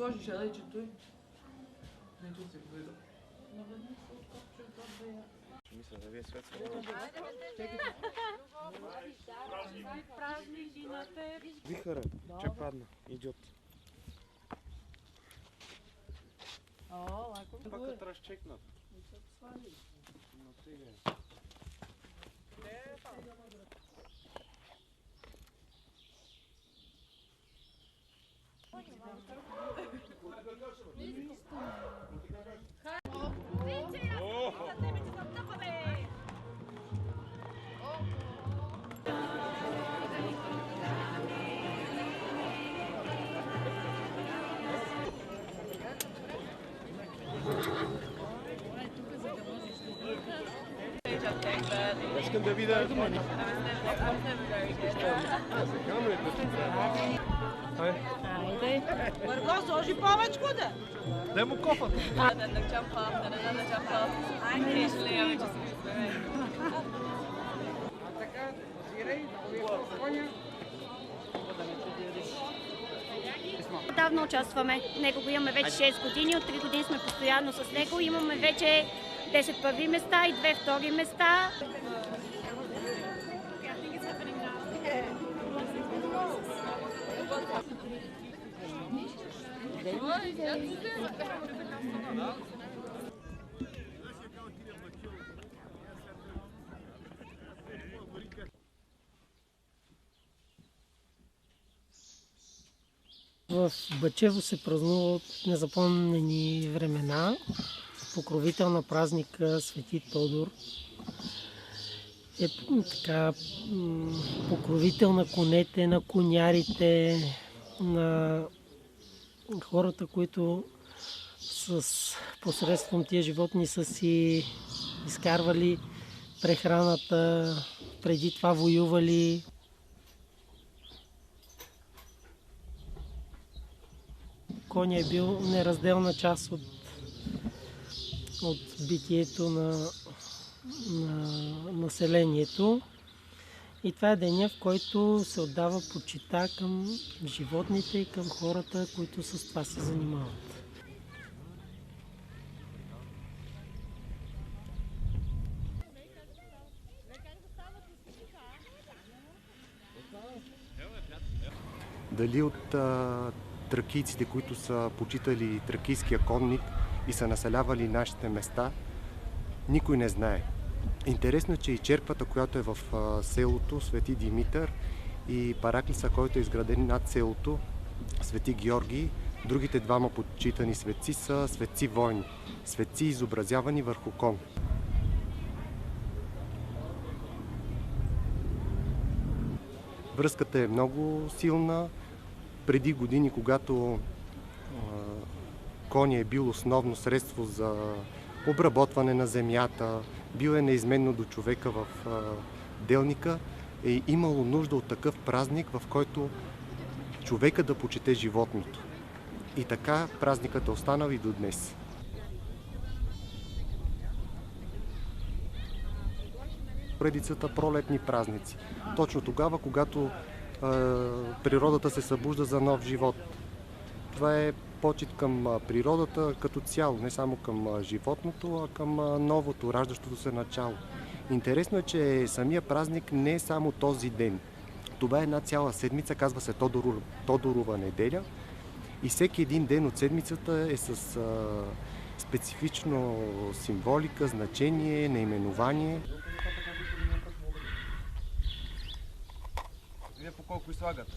сложиш елечето и... Не, тут се гледа. Мисля да ви е светло. Вихъра, че падна. Идиот. Пак е разчекнат. Но тега е. Искам да видя. Хайде. Марго, сложи повечко да. Дай му кофата. Давно участваме. Него го имаме вече 6 години. От 3 години сме постоянно с него. Имаме вече 10 първи места и 2 втори места. В Бъчево се празнува от незапомнени времена. Покровител на празника Свети Тодор е така покровител на конете, на конярите, на хората, които посредством тия животни са си изкарвали прехраната, преди това воювали. Коня е бил неразделна част от битието на населението. И това е деня, в който се отдава почита към животните и към хората, които с това се занимават. Дали от тракийците, които са почитали тракийския конник и са населявали нашите места, никой не знае. Интересно е, че и черквата, която е в селото Свети Димитър, и параклиса, който е изграден над селото Свети Георгий, другите двама почитани светци са светци войни, светци изобразявани върху кон. Връзката е много силна. Преди години, когато коня е бил основно средство за обработване на земята, бил е неизменно до човека в делника, е имало нужда от такъв празник, в който човека да почете животното. И така празникът е останал и до днес. Поредицата пролетни празници. Точно тогава, когато природата се събужда за нов живот. Това е почит към природата като цяло, не само към животното, а към новото, раждащото се начало. Интересно е, че самия празник не е само този ден. Това е една цяла седмица, казва се Тодорова неделя, и всеки един ден от седмицата е с специфично символика, значение, наименование. Вие по колко излагате?